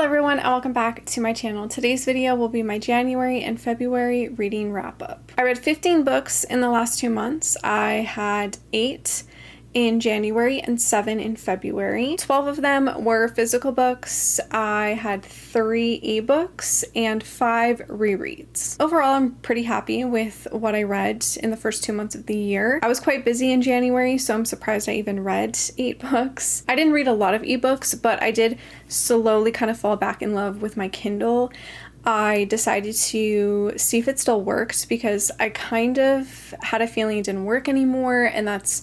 everyone, and welcome back to my channel. Today's video will be my January and February reading wrap up. I read 15 books in the last 2 months. I had 8 in January and 7 in February. 12 of them were physical books. I had 3 ebooks and 5 rereads. Overall, I'm pretty happy with what I read in the first 2 months of the year. I was quite busy in January, so I'm surprised I even read 8 books. I didn't read a lot of ebooks, but I did slowly kind of fall back in love with my Kindle. I decided to see if it still worked because I kind of had a feeling it didn't work anymore, and that's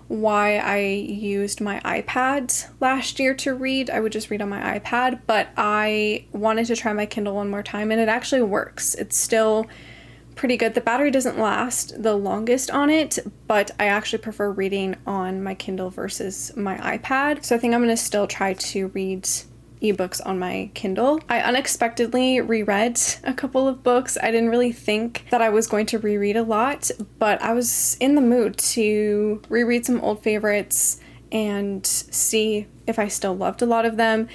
why I used my iPad last year to read. I would just read on my iPad, but I wanted to try my Kindle one more time, and it actually works. It's still pretty good. The battery doesn't last the longest on it, but I actually prefer reading on my Kindle versus my iPad. So I think I'm going to still try to read ebooks on my Kindle. I unexpectedly reread a couple of books. I didn't really think that I was going to reread a lot, but I was in the mood to reread some old favorites and see if I still loved a lot of them.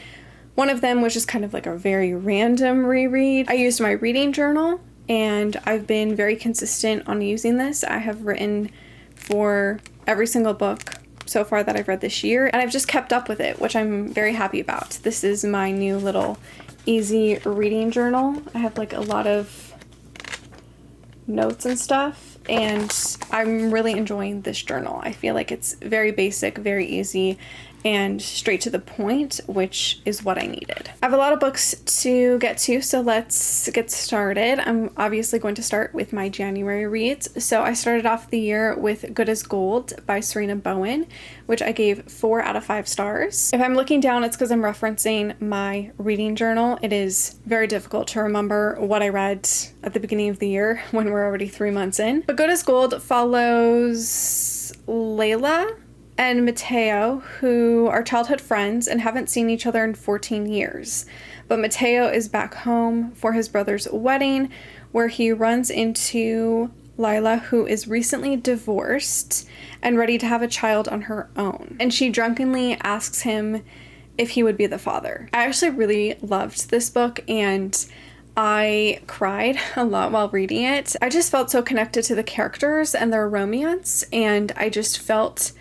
One of them was just kind of like a very random reread. I used my reading journal, and I've been very consistent on using this. I have written for every single book so far that I've read this year, and I've just kept up with it, which I'm very happy about. This is my new little easy reading journal. I have like a lot of notes and stuff, and I'm really enjoying this journal. I feel like it's very basic, very easy, and straight to the point, which is what I needed. I have a lot of books to get to, so let's get started. I'm obviously going to start with my January reads. So I started off the year with Good as Gold by Sarina Bowen, which I gave 4 out of 5 stars. If I'm looking down, it's because I'm referencing my reading journal. It is very difficult to remember what I read at the beginning of the year when we're already 3 months in. But Good as Gold follows Layla and Mateo, who are childhood friends and haven't seen each other in 14 years. But Mateo is back home for his brother's wedding, where he runs into Lila, who is recently divorced and ready to have a child on her own. And she drunkenly asks him if he would be the father. I actually really loved this book, and I cried a lot while reading it. I just felt so connected to the characters and their romance, and I just felt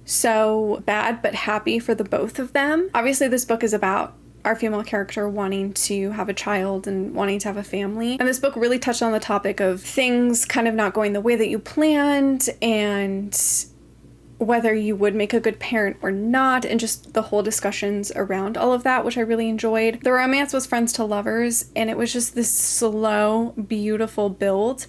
so bad but happy for the both of them. Obviously, this book is about our female character wanting to have a child and wanting to have a family. And this book really touched on the topic of things kind of not going the way that you planned, and whether you would make a good parent or not, and just the whole discussions around all of that, which I really enjoyed. The romance was friends to lovers, and it was just this slow, beautiful build.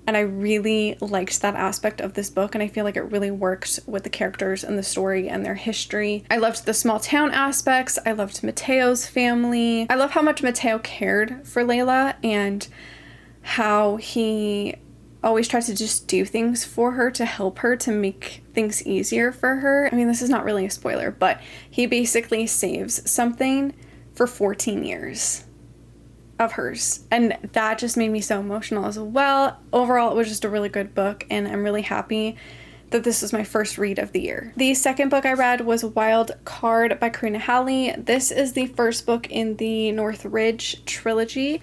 And I really liked that aspect of this book, and I feel like it really worked with the characters and the story and their history. I loved the small town aspects. I loved Mateo's family. I love how much Mateo cared for Layla and how he always tried to just do things for her to help her, to make things easier for her. I mean, this is not really a spoiler, but he basically saves something for 14 years of hers, and that just made me so emotional as well. Overall, it was just a really good book, and I'm really happy that this was my first read of the year. The second book I read was Wild Card by Karina Halley. This is the first book in the Northridge trilogy.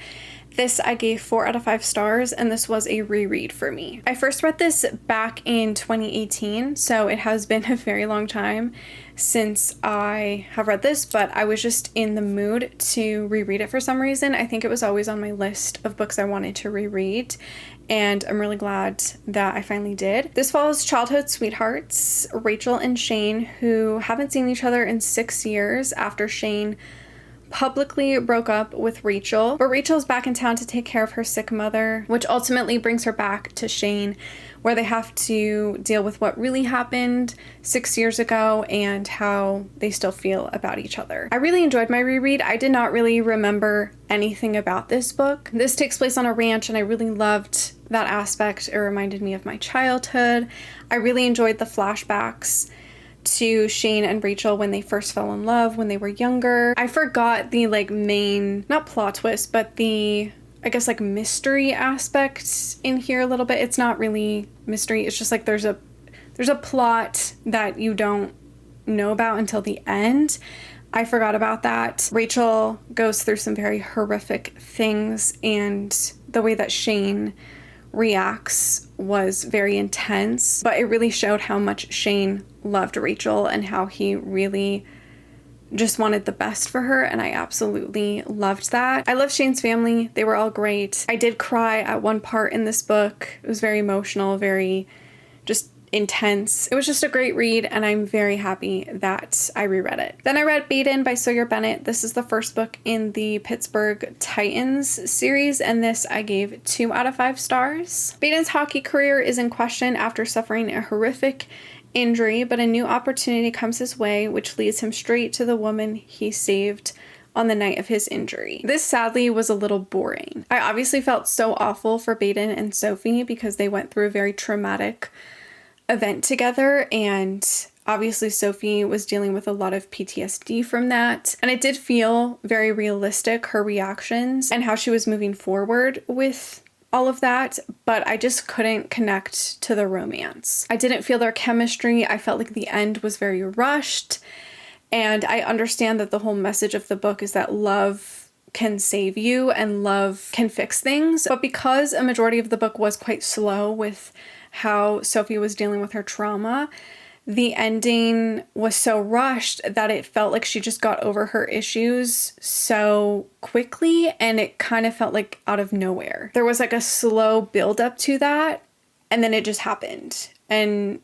This I gave 4 out of 5 stars, and this was a reread for me. I first read this back in 2018, so it has been a very long time since I have read this, but I was just in the mood to reread it for some reason. I think it was always on my list of books I wanted to reread, and I'm really glad that I finally did. This follows childhood sweethearts, Rachel and Shane, who haven't seen each other in 6 years after Shane publicly broke up with Rachel, but Rachel's back in town to take care of her sick mother, which ultimately brings her back to Shane, where they have to deal with what really happened 6 years ago and how they still feel about each other. I really enjoyed my reread. I did not really remember anything about this book. This takes place on a ranch, and I really loved that aspect. It reminded me of my childhood. I really enjoyed the flashbacks to Shane and Rachel when they first fell in love when they were younger. I forgot the main, not plot twist, but the, I guess, mystery aspect in here a little bit. It's not really mystery. It's just there's a plot that you don't know about until the end. I forgot about that. Rachel goes through some very horrific things, and the way that Shane reacts was very intense, but it really showed how much Shane loved Rachel and how he really just wanted the best for her, and I absolutely loved that. I love Shane's family. They were all great. I did cry at one part in this book. It was very emotional, very just intense. It was just a great read, and I'm very happy that I reread it. Then I read Baden by Sawyer Bennett. This is the first book in the Pittsburgh Titans series, and this I gave 2 out of 5 stars. Baden's hockey career is in question after suffering a horrific injury, but a new opportunity comes his way, which leads him straight to the woman he saved on the night of his injury. This sadly was a little boring. I obviously felt so awful for Baden and Sophie because they went through a very traumatic event together, and obviously Sophie was dealing with a lot of PTSD from that, and it did feel very realistic, her reactions and how she was moving forward with all of that, but I just couldn't connect to the romance. I didn't feel their chemistry. I felt like the end was very rushed, and I understand that the whole message of the book is that love can save you and love can fix things, but because a majority of the book was quite slow with how Sophie was dealing with her trauma, the ending was so rushed that it felt like she just got over her issues so quickly, and it kind of felt like out of nowhere. There was like a slow build up to that, and then it just happened. And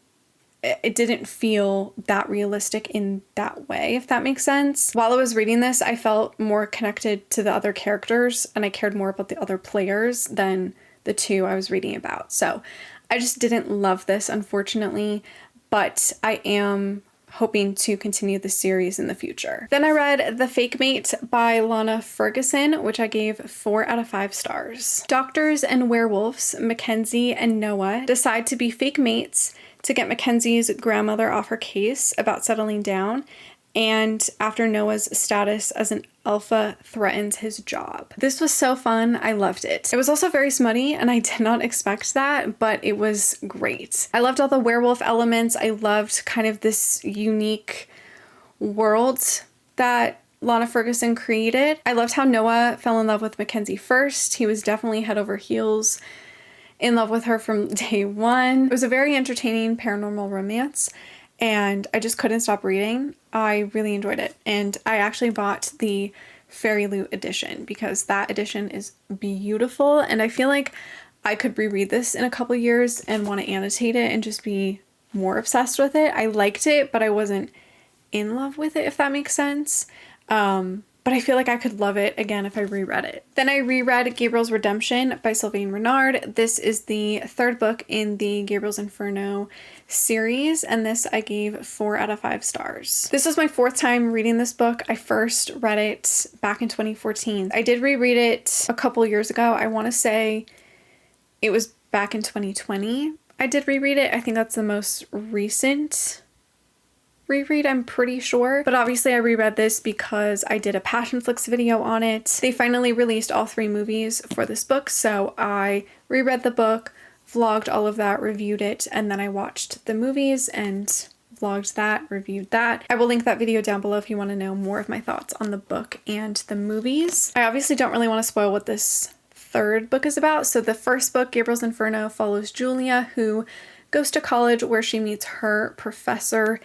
it didn't feel that realistic in that way, if that makes sense. While I was reading this, I felt more connected to the other characters, and I cared more about the other players than the 2 I was reading about. So I just didn't love this, unfortunately, but I am hoping to continue the series in the future. Then I read The Fake Mate by Lana Ferguson, which I gave 4 out of 5 stars. Doctors and werewolves, Mackenzie and Noah, decide to be fake mates to get Mackenzie's grandmother off her case about settling down, and after Noah's status as an alpha threatens his job. This was so fun. I loved it. It was also very smutty, and I did not expect that, but it was great. I loved all the werewolf elements. I loved kind of this unique world that Lana Ferguson created. I loved how Noah fell in love with Mackenzie first. He was definitely head over heels in love with her from day one. It was a very entertaining paranormal romance, and I just couldn't stop reading. I really enjoyed it, and I actually bought the Fairy Loot edition because that edition is beautiful, and I feel like I could reread this in a couple years and want to annotate it and just be more obsessed with it. I liked it, but I wasn't in love with it, if that makes sense. But I feel like I could love it again if I reread it. Then I reread Gabriel's Redemption by Sylvain Renard. This is the 3rd book in the Gabriel's Inferno series, and this I gave 4 out of 5 stars. This was my 4th time reading this book. I first read it back in 2014. I did reread it a couple years ago. I want to say it was back in 2020. I did reread it. I think that's the most recent reread, I'm pretty sure. But obviously I reread this because I did a Passionflix video on it. They finally released all 3 movies for this book, so I reread the book, vlogged all of that, reviewed it, and then I watched the movies and vlogged that, reviewed that. I will link that video down below if you want to know more of my thoughts on the book and the movies. I obviously don't really want to spoil what this 3rd book is about. So the 1st book, Gabriel's Inferno, follows Julia, who goes to college where she meets her professor,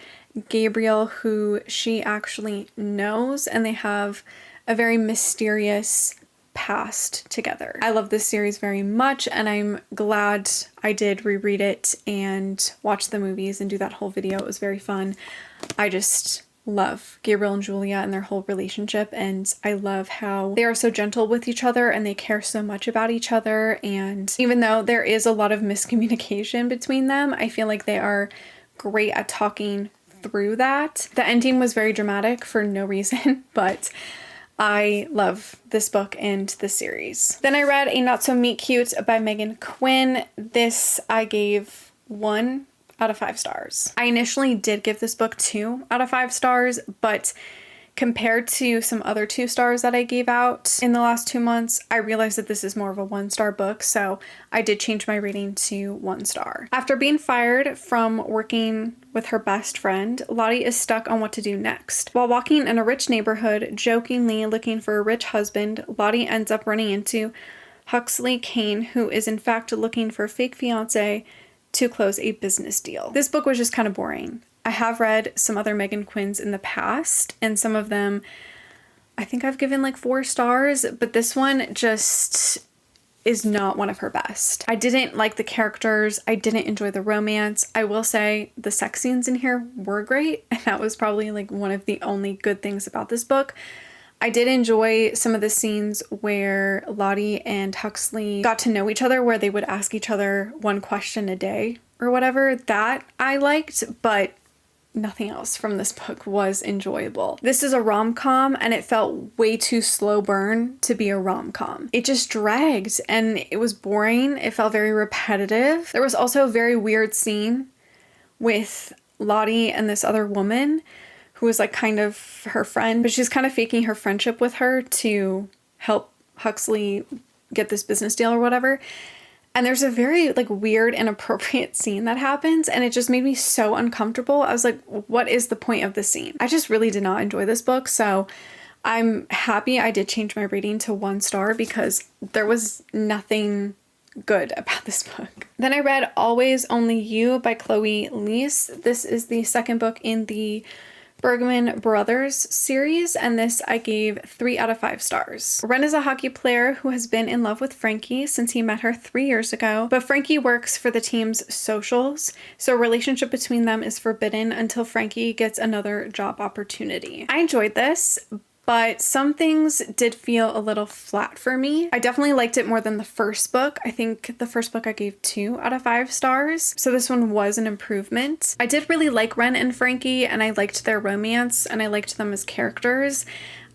Gabriel, who she actually knows, and they have a very mysterious past together. I love this series very much, and I'm glad I did reread it and watch the movies and do that whole video. It was very fun. I just love Gabriel and Julia and their whole relationship, and I love how they are so gentle with each other and they care so much about each other, and even though there is a lot of miscommunication between them, I feel like they are great at talking through that. The ending was very dramatic for no reason, but I love this book and the series. Then I read A Not So Meet Cute by Megan Quinn. This I gave 1 out of 5 stars. I initially did give this book 2 out of 5 stars, but compared to some other 2 stars that I gave out in the last 2 months, I realized that this is more of a 1-star book, so I did change my rating to 1 star. After being fired from working with her best friend, Lottie is stuck on what to do next. While walking in a rich neighborhood, jokingly looking for a rich husband, Lottie ends up running into Huxley Kane, who is in fact looking for a fake fiance to close a business deal. This book was just kind of boring. I have read some other Meghan Quinns in the past, and some of them I think I've given like 4 stars, but this one just is not one of her best. I didn't like the characters. I didn't enjoy the romance. I will say the sex scenes in here were great, and that was probably like one of the only good things about this book. I did enjoy some of the scenes where Lottie and Huxley got to know each other, where they would ask each other 1 question a day or whatever. That I liked, but nothing else from this book was enjoyable. This is a rom-com, and it felt way too slow burn to be a rom-com. It just dragged and it was boring. It felt very repetitive. There was also a very weird scene with Lottie and this other woman who was like kind of her friend, but she's kind of faking her friendship with her to help Huxley get this business deal or whatever. And there's a very like weird, inappropriate scene that happens, and it just made me so uncomfortable. I was like, what is the point of this scene? I just really did not enjoy this book, so I'm happy I did change my rating to 1 star because there was nothing good about this book. Then I read Always Only You by Chloe Leese. This is the 2nd book in the Bergman Brothers series, and this I gave 3 out of 5 stars. Ren is a hockey player who has been in love with Frankie since he met her 3 years ago, but Frankie works for the team's socials, so a relationship between them is forbidden until Frankie gets another job opportunity. I enjoyed this, but some things did feel a little flat for me. I definitely liked it more than the first book. I think the first book I gave 2 out of 5 stars, so this one was an improvement. I did really like Ren and Frankie, and I liked their romance, and I liked them as characters.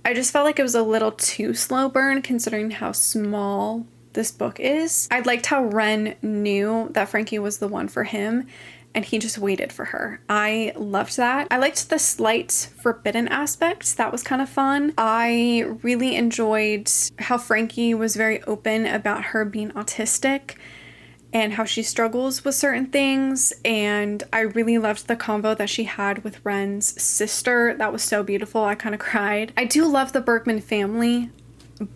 I just felt like it was a little too slow burn considering how small this book is. I liked how Ren knew that Frankie was the one for him, and he just waited for her. I loved that. I liked the slight forbidden aspect. That was kind of fun. I really enjoyed how Frankie was very open about her being autistic and how she struggles with certain things. And I really loved the convo that she had with Ren's sister. That was so beautiful. I kind of cried. I do love the Bergman family,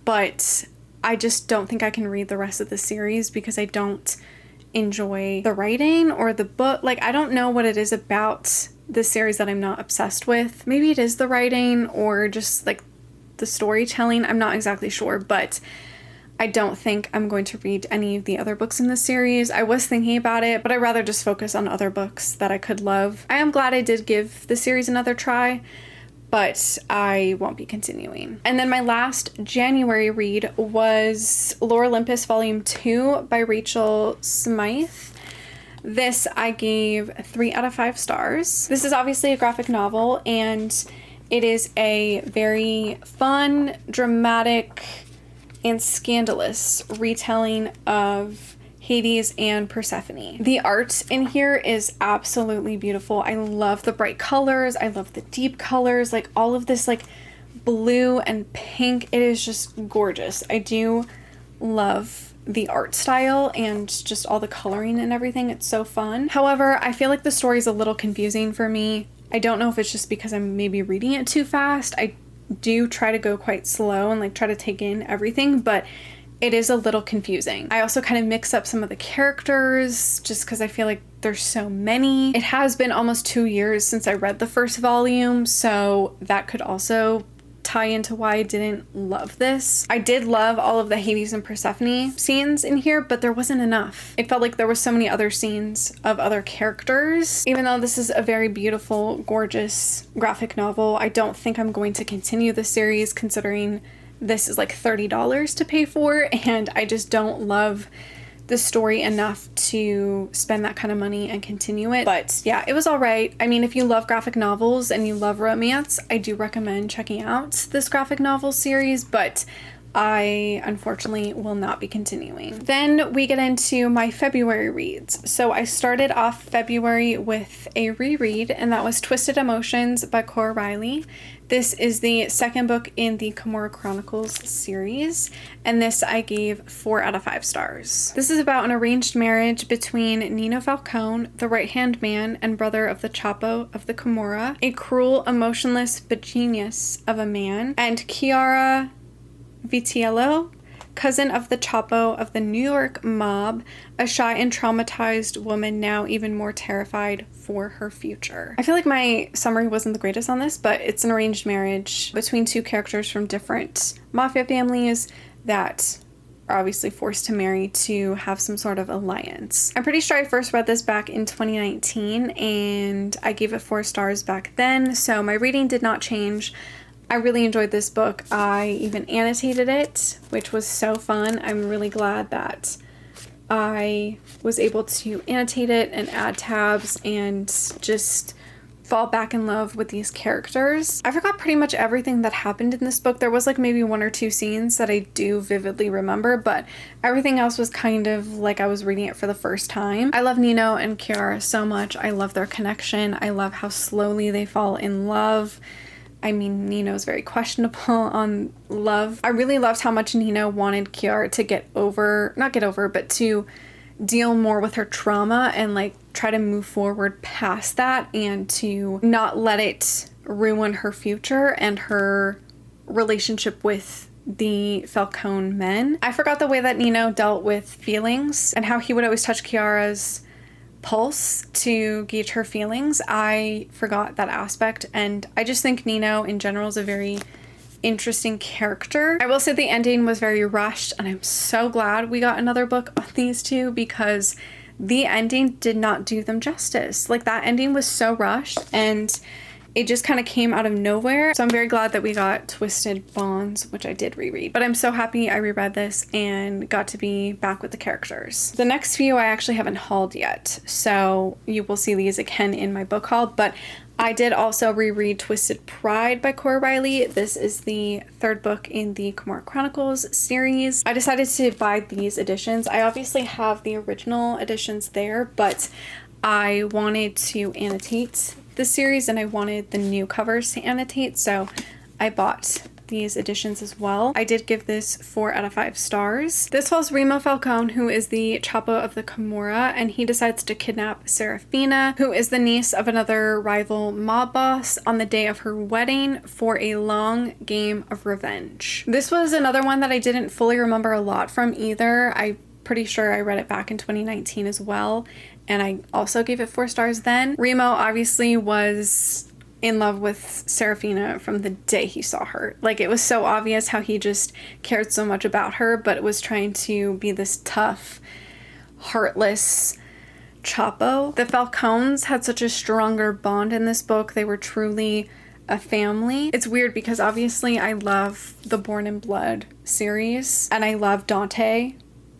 but I just don't think I can read the rest of the series because I don't enjoy the writing or the book. Like, I don't know what it is about this series that I'm not obsessed with. Maybe it is the writing or just like the storytelling. I'm not exactly sure, but I don't think I'm going to read any of the other books in this series. I was thinking about it, but I'd rather just focus on other books that I could love. I am glad I did give the series another try, but I won't be continuing. And then my last January read was Lore Olympus Volume 2 by Rachel Smythe. This I gave 3 out of 5 stars. This is obviously a graphic novel, and it is a very fun, dramatic, and scandalous retelling of Hades and Persephone. The art in here is absolutely beautiful. I love the bright colors. I love the deep colors, like all of this like blue and pink. It is just gorgeous. I do love the art style and just all the coloring and everything. It's so fun. However, I feel like the story is a little confusing for me. I don't know if it's just because I'm maybe reading it too fast. I do try to go quite slow and like try to take in everything, but it is a little confusing. I also kind of mix up some of the characters just because I feel like there's so many. It has been almost 2 years since I read the first volume, so that could also tie into why I didn't love this. I did love all of the Hades and Persephone scenes in here, but there wasn't enough. It felt like there were so many other scenes of other characters. Even though this is a very beautiful, gorgeous graphic novel, I don't think I'm going to continue the series considering this is like $30 to pay for, and I just don't love the story enough to spend that kind of money and continue it. But yeah, it was all right. I mean, if you love graphic novels and you love romance, I do recommend checking out this graphic novel series, but I unfortunately will not be continuing. Then we get into my February reads. So I started off February with a reread, and that was Twisted Emotions by Cora Riley. This is the second book in the Kimora Chronicles series, and this I gave 4 out of 5 stars. This is about an arranged marriage between Nino Falcone, the right-hand man and brother of the Chapo of the Kimora, a cruel, emotionless, but genius of a man, and Chiara Vitiello, cousin of the Chapo of the New York mob, a shy and traumatized woman now even more terrified for her future. I feel like my summary wasn't the greatest on this, but it's an arranged marriage between 2 characters from different mafia families that are obviously forced to marry to have some sort of alliance. I'm pretty sure I first read this back in 2019 and I gave it 4 stars back then, so my reading did not change. I really enjoyed this book. I even annotated it, which was so fun. I'm really glad that I was able to annotate it and add tabs and just fall back in love with these characters. I forgot pretty much everything that happened in this book. There was like maybe 1 or 2 scenes that I do vividly remember, but everything else was kind of like I was reading it for the first time. I love Nino and Chiara so much. I love their connection. I love how slowly they fall in love. I mean, Nino's very questionable on love. I really loved how much Nino wanted Chiara to but to deal more with her trauma and like try to move forward past that and to not let it ruin her future and her relationship with the Falcone men. I forgot the way that Nino dealt with feelings and how he would always touch Chiara's pulse to gauge her feelings. I forgot that aspect, and I just think Nino in general is a very interesting character. I will say the ending was very rushed, and I'm so glad we got another book on these 2 because the ending did not do them justice. Like, that ending was so rushed and it just kind of came out of nowhere. So I'm very glad that we got Twisted Bonds, which I did reread. But I'm so happy I reread this and got to be back with the characters. The next few I actually haven't hauled yet, so you will see these again in my book haul. But I did also reread Twisted Pride by Cora Riley. This is the 3rd book in the Kimora Chronicles series. I decided to buy these editions. I obviously have the original editions there, but I wanted to annotate the series and I wanted the new covers to annotate, so I bought these editions as well. I did give this 4 out of 5 stars. This follows Remo Falcone, who is the Chapo of the Kimora, and he decides to kidnap Serafina, who is the niece of another rival mob boss, on the day of her wedding for a long game of revenge. This was another one that I didn't fully remember a lot from either. I'm pretty sure I read it back in 2019 as well, and I also gave it 4 stars then. Remo obviously was in love with Serafina from the day he saw her. Like, it was so obvious how he just cared so much about her, but was trying to be this tough, heartless Chapo. The Falcones had such a stronger bond in this book. They were truly a family. It's weird because obviously I love the Born in Blood series and I love Dante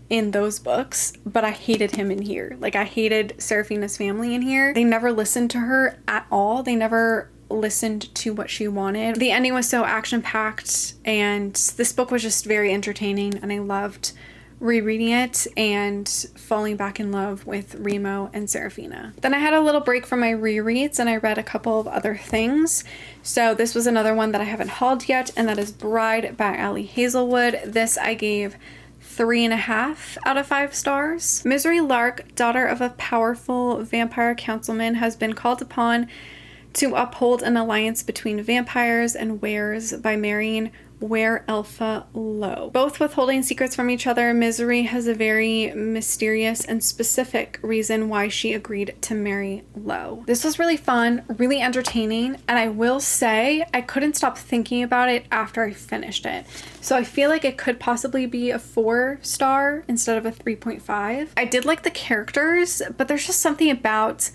in those books, but I hated him in here. Like, I hated Serafina's family in here. They never listened to her at all. They never listened to what she wanted. The ending was so action-packed, and this book was just very entertaining, and I loved rereading it and falling back in love with Remo and Serafina. Then I had a little break from my rereads and I read a couple of other things. So this was another one that I haven't hauled yet, and that is Bride by Ali Hazelwood. This I gave 3.5 out of 5 stars. Misery Lark, daughter of a powerful vampire councilman, has been called upon to uphold an alliance between vampires and wares by marrying Were Elpha Lowe. Both withholding secrets from each other, Misery has a very mysterious and specific reason why she agreed to marry Lowe. This was really fun, really entertaining, and I will say I couldn't stop thinking about it after I finished it. So I feel like it could possibly be a 4-star instead of a 3.5. I did like the characters, but there's just something about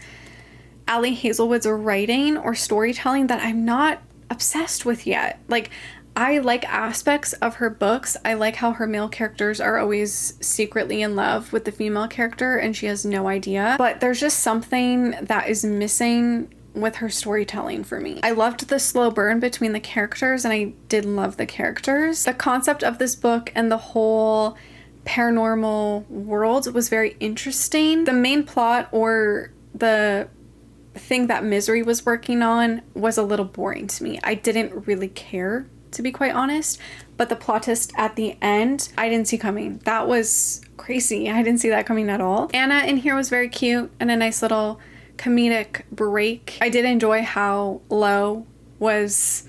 Ali Hazelwood's writing or storytelling that I'm not obsessed with yet. Like, I like aspects of her books. I like how her male characters are always secretly in love with the female character and she has no idea. But there's just something that is missing with her storytelling for me. I loved the slow burn between the characters, and I did love the characters. The concept of this book and the whole paranormal world was very interesting. The main plot, or the thing that Misery was working on, was a little boring to me. I didn't really care, to be quite honest, but the plot twist at the end, I didn't see coming. That was crazy. I didn't see that coming at all. Anna in here was very cute and a nice little comedic break. I did enjoy how Lo was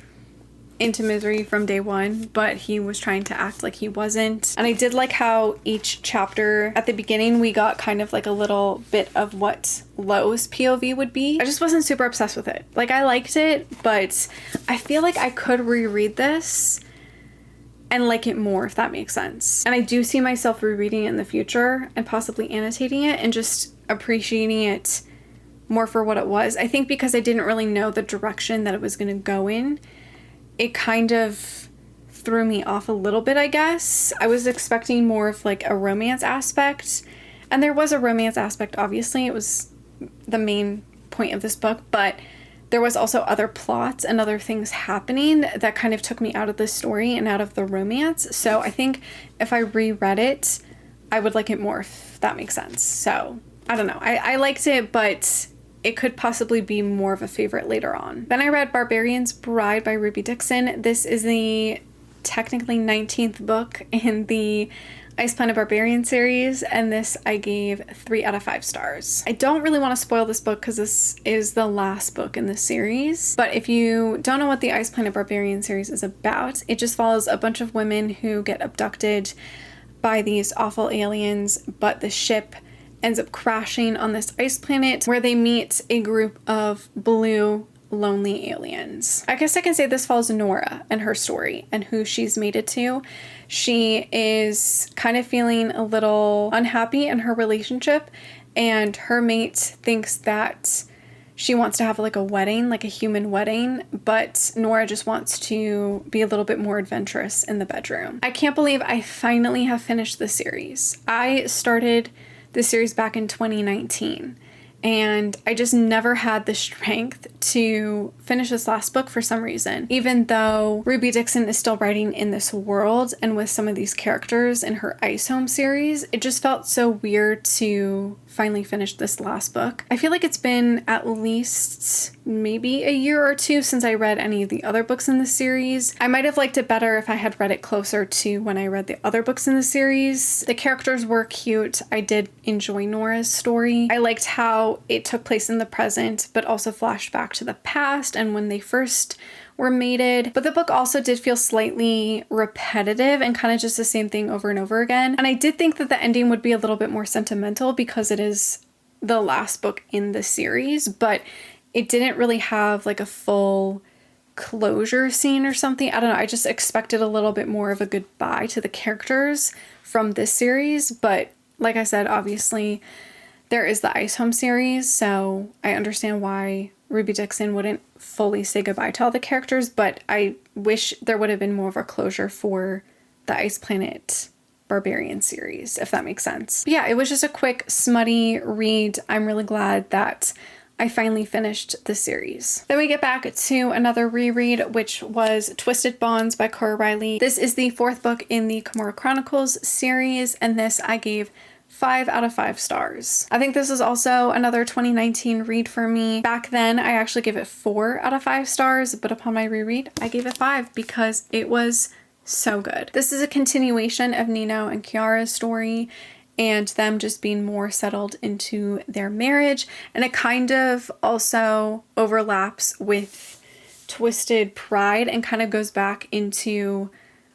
into Misery from day one, but he was trying to act like he wasn't. And I did like how each chapter, at the beginning, we got kind of like a little bit of what Lo's POV would be. I just wasn't super obsessed with it. Like, I liked it, but I feel like I could reread this and like it more, if that makes sense. And I do see myself rereading it in the future and possibly annotating it and just appreciating it more for what it was. I think because I didn't really know the direction that it was going to go in, it kind of threw me off a little bit, I guess. I was expecting more of like a romance aspect, and there was a romance aspect, obviously. It was the main point of this book, but there was also other plots and other things happening that kind of took me out of the story and out of the romance. So I think if I reread it, I would like it more, if that makes sense. So I don't know. I liked it, but it could possibly be more of a favorite later on. Then I read Barbarian's Bride by Ruby Dixon. This is the technically 19th book in the Ice Planet Barbarian series, and this I gave 3 out of 5 stars. I don't really want to spoil this book because this is the last book in the series, but if you don't know what the Ice Planet Barbarian series is about, it just follows a bunch of women who get abducted by these awful aliens, but the ship ends up crashing on this ice planet where they meet a group of blue, lonely aliens. I guess I can say this follows Nora and her story and who she's mated to. She is kind of feeling a little unhappy in her relationship, and her mate thinks that she wants to have like a wedding, like a human wedding, but Nora just wants to be a little bit more adventurous in the bedroom. I can't believe I finally have finished the series. I started the series back in 2019, and I just never had the strength to finish this last book for some reason. Even though Ruby Dixon is still writing in this world and with some of these characters in her Ice Home series, it just felt so weird to finally finish this last book. I feel like it's been at least maybe a year or two since I read any of the other books in the series. I might have liked it better if I had read it closer to when I read the other books in the series. The characters were cute. I did enjoy Nora's story. I liked how it took place in the present, but also flashed back to the past and when they first were mated. But the book also did feel slightly repetitive and kind of just the same thing over and over again. And I did think that the ending would be a little bit more sentimental because it is the last book in the series, but it didn't really have like a full closure scene or something. I don't know. I just expected a little bit more of a goodbye to the characters from this series. But like I said, obviously there is the Ice Home series, so I understand why Ruby Dixon wouldn't fully say goodbye to all the characters, but I wish there would have been more of a closure for the Ice Planet Barbarian series, if that makes sense. But yeah, it was just a quick, smutty read. I'm really glad that I finally finished the series. Then we get back to another reread, which was Twisted Bonds by Cora Riley. This is the 4th book in the Kimora Chronicles series, and this I gave 5 out of 5 stars. I think this is also another 2019 read for me. Back then, I actually gave it 4 out of 5 stars, but upon my reread, I gave it 5 because it was so good. This is a continuation of Nino and Kiara's story and them just being more settled into their marriage, and it kind of also overlaps with Twisted Pride and kind of goes back into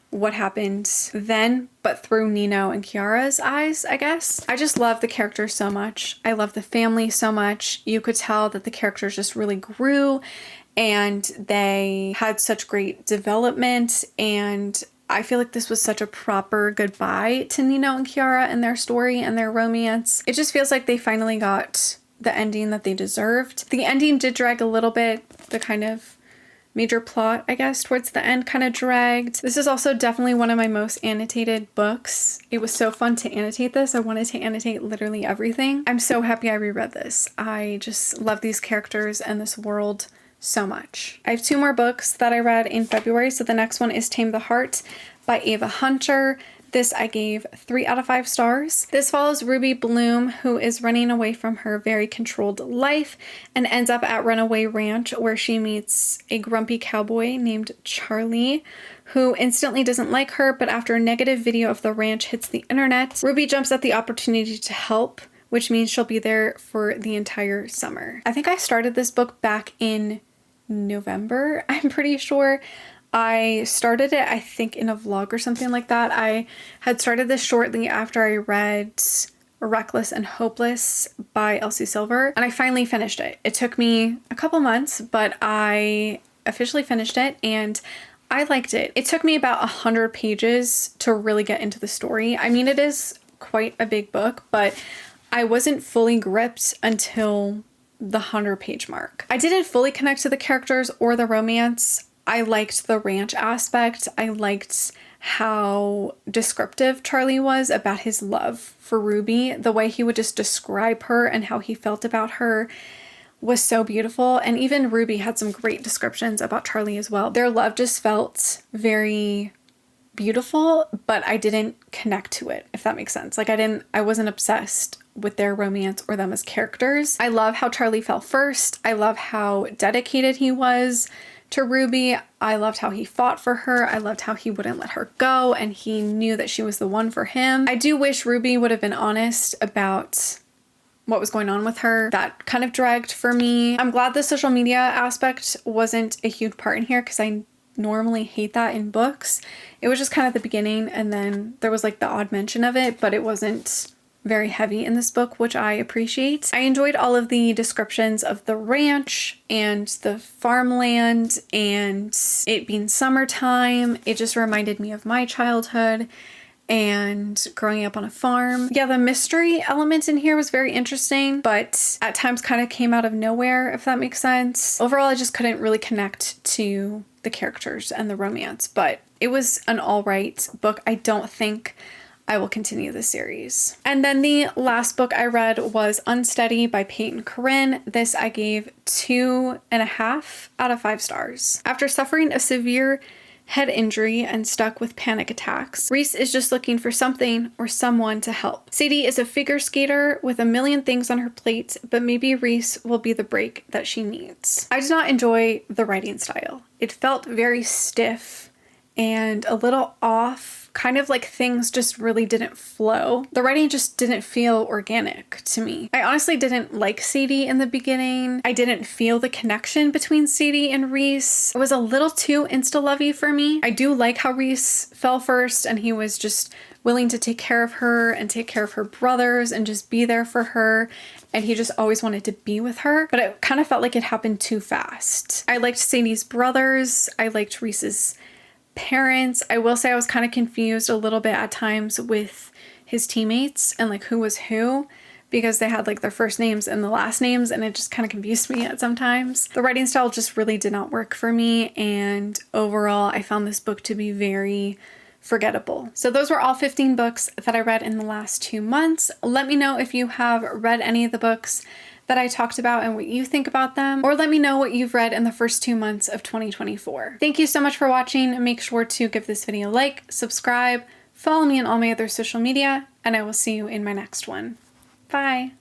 what happened then, but through Nino and Kiara's eyes, I guess. I just love the characters so much. I love the family so much. You could tell that the characters just really grew and they had such great development, and I feel like this was such a proper goodbye to Nino and Kiara and their story and their romance. It just feels like they finally got the ending that they deserved. The ending did drag a little bit, the kind of major plot, I guess, towards the end kind of dragged. This is also definitely one of my most annotated books. It was so fun to annotate this. I wanted to annotate literally everything. I'm so happy I reread this. I just love these characters and this world so much. I have 2 more books that I read in February. So the next one is Tame the Heart by Ava Hunter. This I gave 3 out of 5 stars. This follows Ruby Bloom, who is running away from her very controlled life and ends up at Runaway Ranch, where she meets a grumpy cowboy named Charlie, who instantly doesn't like her, but after a negative video of the ranch hits the internet, Ruby jumps at the opportunity to help, which means she'll be there for the entire summer. I think I started this book back in November, I'm pretty sure. I started it, I think, in a vlog or something like that. I had started this shortly after I read Reckless and Hopeless by Elsie Silver, and I finally finished it. It took me a couple months, but I officially finished it, and I liked it. It took me about 100 pages to really get into the story. I mean, it is quite a big book, but I wasn't fully gripped until the 100-page mark. I didn't fully connect to the characters or the romance. I liked the ranch aspect. I liked how descriptive Charlie was about his love for Ruby. The way he would just describe her and how he felt about her was so beautiful. And even Ruby had some great descriptions about Charlie as well. Their love just felt very beautiful, but I didn't connect to it, if that makes sense. Like I wasn't obsessed with their romance or them as characters. I love how Charlie fell first. I love how dedicated he was to Ruby. I loved how he fought for her. I loved how he wouldn't let her go and he knew that she was the one for him. I do wish Ruby would have been honest about what was going on with her. That kind of dragged for me. I'm glad the social media aspect wasn't a huge part in here because I normally hate that in books. It was just kind of the beginning and then there was like the odd mention of it, but it wasn't very heavy in this book, which I appreciate. I enjoyed all of the descriptions of the ranch and the farmland and it being summertime. It just reminded me of my childhood and growing up on a farm. Yeah, the mystery element in here was very interesting, but at times kind of came out of nowhere, if that makes sense. Overall, I just couldn't really connect to the characters and the romance, but it was an all right book. I don't think I will continue the series. And then the last book I read was Unsteady by Peyton Corinne. This I gave 2.5 out of 5 stars. After suffering a severe head injury and stuck with panic attacks, Reese is just looking for something or someone to help. Sadie is a figure skater with a million things on her plate, but maybe Reese will be the break that she needs. I did not enjoy the writing style. It felt very stiff and a little off. Kind of like things just really didn't flow. The writing just didn't feel organic to me. I honestly didn't like Sadie in the beginning. I didn't feel the connection between Sadie and Reese. It was a little too insta-lovey for me. I do like how Reese fell first and he was just willing to take care of her and take care of her brothers and just be there for her. And he just always wanted to be with her, but it kind of felt like it happened too fast. I liked Sadie's brothers. I liked Reese's parents. I will say I was kind of confused a little bit at times with his teammates and like who was who because they had like their first names and the last names and it just kind of confused me at sometimes. The writing style just really did not work for me and overall I found this book to be very forgettable. So those were all 15 books that I read in the last 2 months. Let me know if you have read any of the books that I talked about and what you think about them, or let me know what you've read in the first 2 months of 2024. Thank you so much for watching. Make sure to give this video a like, subscribe, follow me on all my other social media, and I will see you in my next one. Bye.